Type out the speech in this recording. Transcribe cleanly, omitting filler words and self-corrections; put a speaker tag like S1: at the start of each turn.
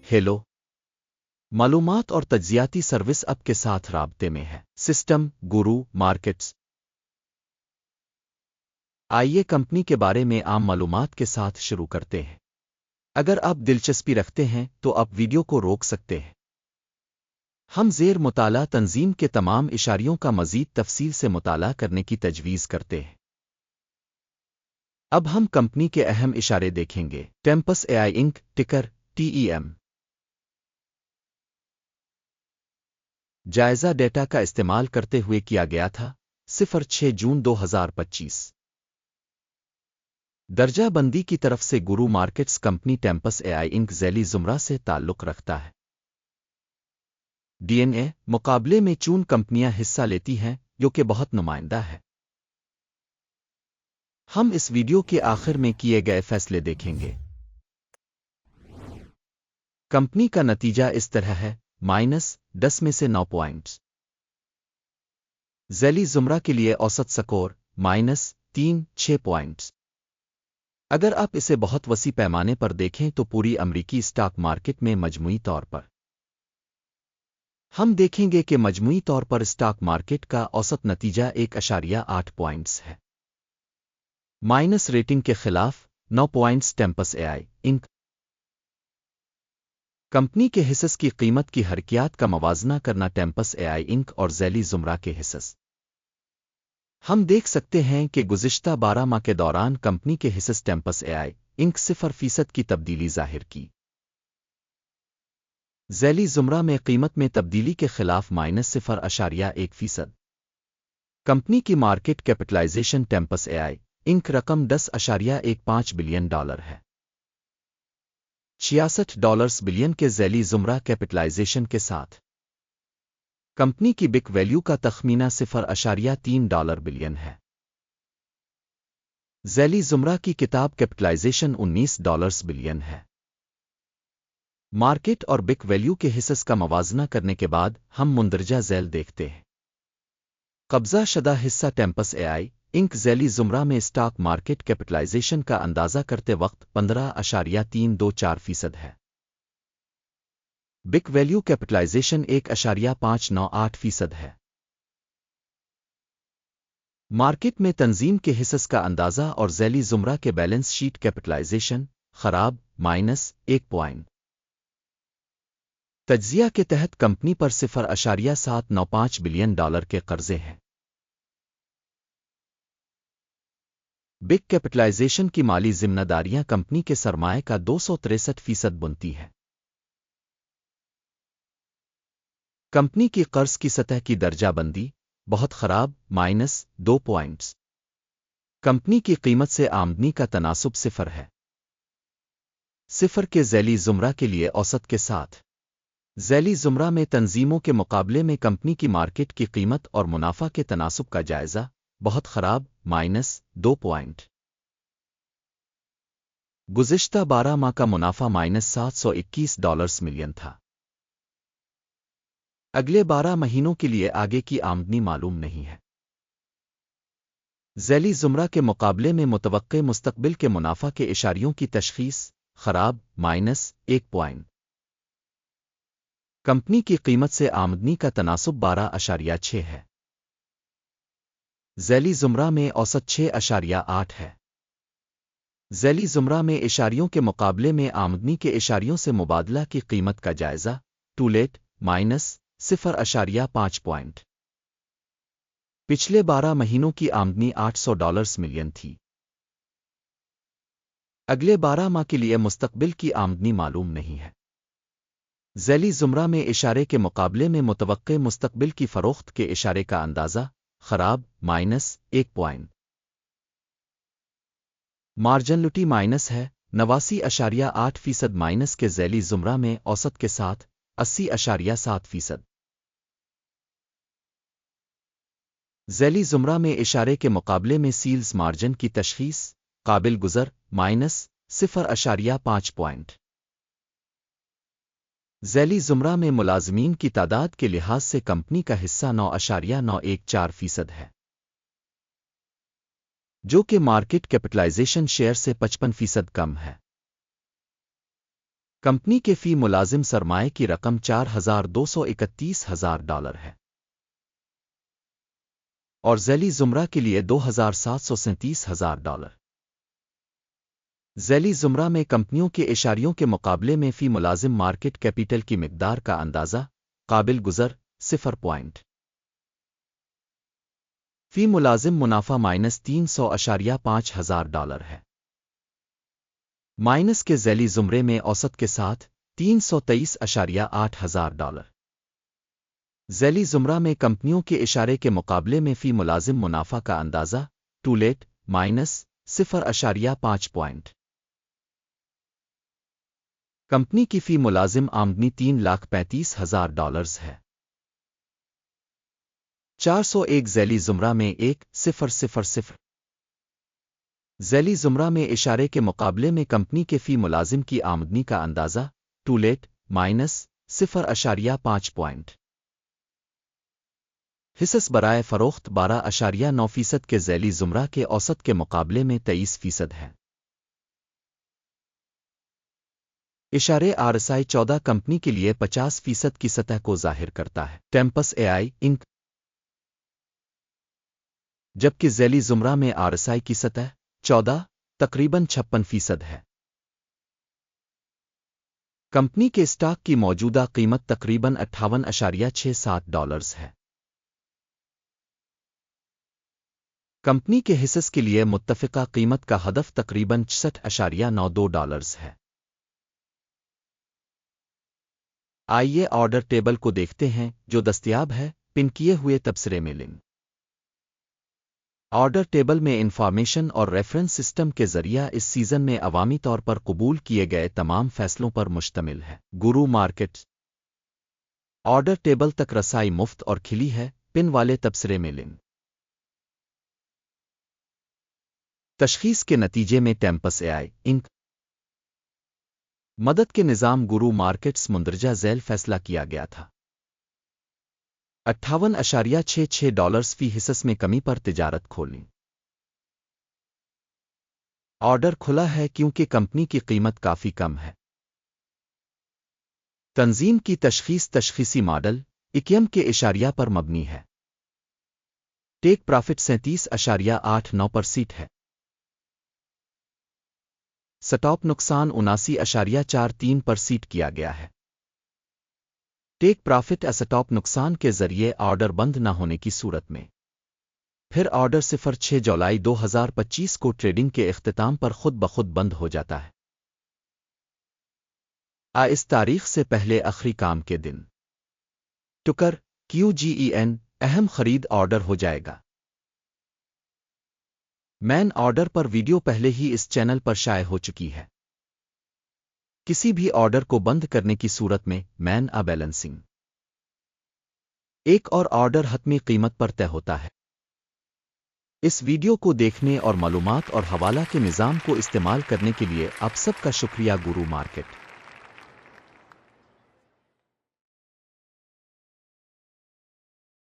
S1: Hello. मालूमात और तज्जियाती service अब के साथ राब्ते में है। सिस्टम गुरु मार्केट्स। आइए कंपनी के बारे में आम मालूमात के साथ शुरू करते हैं। अगर आप दिलचस्पी रखते हैं तो आप वीडियो को रोक सकते हैं। हम ज़ेर मुताला तंजीम के तमाम इशारियों का मज़ीद तफसील से मुताला करने की तजवीज़ करते हैं। अब हम कंपनी के अहम इशारे देखेंगे। टेम्पस एआई इंक, टिकर TEM। जायज़ा डेटा का इस्तेमाल करते हुए किया गया था 06 जून 2025। दर्जा बंदी की तरफ से गुरु markets company Tempus AI Inc ज़ैली ज़ुमरा से ताल्लुक़ रखता है। DNA मुकाबले में चून कंपनियां हिस्सा लेती हैं जो कि बहुत नुमाइंदा है। हम इस वीडियो के आखिर में किए गए फैसले देखेंगे। कंपनी का नतीजा इस तरह है -10 में से 9 पॉइंट्स। ज़ैली ज़ुमरा के लिए औसत स्कोर -3-6 पॉइंट्स। अगर आप इसे बहुत वसी पैमाने पर देखें तो पूरी अमरीकी स्टॉक मार्केट में मजमूई तौर पर हम देखेंगे कि मजमूई तौर पर स्टॉक मार्केट का औसत नतीजा 1.8 पॉइंट्स है। माइनस रेटिंग के खिलाफ 9 points. Tempest AI ink company के हिस्स की कीमत की हरकियात का मवाजना करना। टेम्पस एआई इंक और ज़ैली ज़ुमरा के हिस्स हम देख सकते हैं कि गुज़िश्ता 12 माह के दौरान कंपनी के हिस्स टेम्पस एआई इंक 0% की तब्दीली ज़ाहिर की। ज़ैली ज़ुमरा में कीमत में तब्दीली के खिलाफ -0.1%। कंपनी की market capitalization Tempus AI Inc रकम $10.15 बिलियन है। $66 बिलियन के ज़ैली ज़ुमरा कैपिटलाइजेशन के साथ कंपनी की बिक वैल्यू का तखमीना $0.3 बिलियन है। ज़ैली ज़ुमरा की किताब कैपिटलाइजेशन $19 बिलियन है। मार्केट और बिक वैल्यू के हिस्स का मवाजना करने के बाद हम मुंदरजा झैल देखते हैं। कब्ज़ा शदा हिस्सा टेम्पस एआई इंक ज़ैली ज़ुमरा में स्टॉक मार्केट कैपिटलाइजेशन का अंदाज़ा करते वक्त 15.324% है। बिक वैल्यू कैपिटलाइजेशन 1.598% है। मार्केट में तंजीम के हिस्स का अंदाज़ा और ज़ैली ज़ुमरा के बैलेंस शीट कैपिटलाइजेशन खराब -1 पॉइंट। तज्जिया के तहत कंपनी पर $0.795 बिलियन के कर्जे हैं। बिग कैपिटलाइजेशन की माली जिम्मेदारियां कंपनी के सरमाए का 263% बुनती है। कंपनी की कर्ज की सतह की दर्जाबंदी बहुत खराब -2 पॉइंट्स। कंपनी की कीमत से आमदनी का तनासुब 0 है। 0 के ज़ैली ज़ुमरा के लिए औसत के साथ ज़ैली ज़ुमरा में तंजीमों के मुकाबले में कंपनी की मार्केट की कीमत और मुनाफा के तनासुब का जायज़ा बहुत खराब -2 पॉइंट। गुज़िश्ता 12 माह का मुनाफा $721 मिलियन था। अगले 12 महीनों के लिए आगे की आमदनी मालूम नहीं है। ज़ैली ज़ुमरा के मुकाबले में मुतवक्के मुस्तकबिल के मुनाफा के इशारियों की तशख़ीस खराब -1 पॉइंट। कंपनी की कीमत से आमदनी का तनासुब 12.6 है। ज़ैली ज़ुमरा में औसत 6.8 है। ज़ैली ज़ुमरा में इशारियों के मुकाबले में आमदनी के इशारियों से मुबादला की कीमत का जायज़ा टू लेट -0.5 पॉइंट। पिछले 12 महीनों की आमदनी $800 मिलियन थी। अगले 12 माह के लिए मुस्तकबिल की आमदनी मालूम नहीं है। ज़ैली ज़ुमरा में इशारे के मुकाबले में मुतवक्के मुस्तकबिल की फ़रोख्त के इशारे का अंदाज़ा खराब -1 पॉइंट। मार्जिनलिटी माइनस है 89.8% माइनस के ज़ैली ज़ुमरा में औसत के साथ 80.7%। ज़ैली ज़ुमरा में इशारे के मुकाबले में सील्स मार्जिन की तशख़ीस काबिल गुज़र -0.5 पॉइंट। ज़ैली ज़ुमरा में मुलाज़मीन की तादाद के लिहाज से कंपनी का हिस्सा 9.914% है, जो कि मार्केट कैपिटलाइजेशन शेयर से 55% कम है। कंपनी के फी मुलाजिम सरमाए की रकम $4,231,000 है और ज़ैली ज़ुमरा के लिए $2,737,000। ज़ैली ज़ुमरा में कंपनियों के इशारियों के मुकाबले में फ़ी मुलाजिम मार्केट कैपिटल की मिकदार का अंदाज़ा काबिल गुज़र 0 फ़ी मुलाजिम मुनाफा -$300,500 है। माइनस के ज़ैली ज़ुमरे में औसत के साथ $323,800। ज़ैली ज़ुमरा में कंपनियों के इशारे के मुकाबले में फ़ी मुलाजिम मुनाफा का अंदाज़ा टूलेट -0.5 कंपनी की फ़ी मुलाजिम आमदनी $3,35,000 है। 401 ज़ैली ज़ुमरा में 1,000। ज़ैली ज़ुमरा में इशारे के मुकाबले में कंपनी के फ़ी मुलाजिम की आमदनी का अंदाज़ा टूलेट -0.5 हिस्स बराए फ़रोख्त 12.9% के ज़ैली ज़ुमरा के औसत के मुकाबले में 23% है। इशारे RSI 14 कंपनी के लिए 50% की सतह को ज़ाहिर करता है। टेम्पस AI इंक जबकि ज़ैली ज़ुमरा में RSI की सतह 14 तकरीबन 56% है। कंपनी के स्टॉक की मौजूदा कीमत तकरीबन $58.67 है। कंपनी के हिस्स के लिए मुत्तफ़िका कीमत का हदफ तकरीबन $66.92 है। आइए ऑर्डर टेबल को देखते हैं जो दस्तयाब है पिन किए हुए तबसरे में लिंक। ऑर्डर टेबल में इंफॉर्मेशन और रेफरेंस सिस्टम के जरिए इस सीज़न में अवामी तौर पर कबूल किए गए तमाम फैसलों पर मुश्तमिल है। गुरु मार्केट ऑर्डर टेबल तक रसाई मुफ्त और खिली है पिन वाले तबसरे में लिंक। तशखीस के नतीजे में टेम्पस AI इंक मदद के निज़ाम गुरु मार्केट्स मुंदरजा झैल फैसला किया गया था। $58.66 फी हिस्स में कमी पर तिजारत खोलनी। ऑर्डर खुला है क्योंकि कंपनी की कीमत काफ़ी कम है। तंजीम की तशखीसी मॉडल इक्यम के इशारिया पर मबनी है। टेक प्रॉफिट 37.89% है। स्टॉप नुकसान 79.43% किया गया है। टेक प्रॉफिट स्टॉप नुकसान के जरिए ऑर्डर बंद न होने की सूरत में फिर ऑर्डर 6 जुलाई 2025 को ट्रेडिंग के इख्तिताम पर खुद ब खुद बंद हो जाता है। इस तारीख से पहले आखिरी काम के दिन टुकर QGEN अहम खरीद ऑर्डर हो जाएगा। मैन ऑर्डर पर वीडियो पहले ही इस चैनल पर शाये हो चुकी है। किसी भी ऑर्डर को बंद करने की सूरत में मैन बैलेंसिंग एक और ऑर्डर हतमी कीमत पर तय होता है। इस वीडियो को देखने और मालूमात और हवाला के निज़ाम को इस्तेमाल करने के लिए आप सबका शुक्रिया। गुरु मार्केट।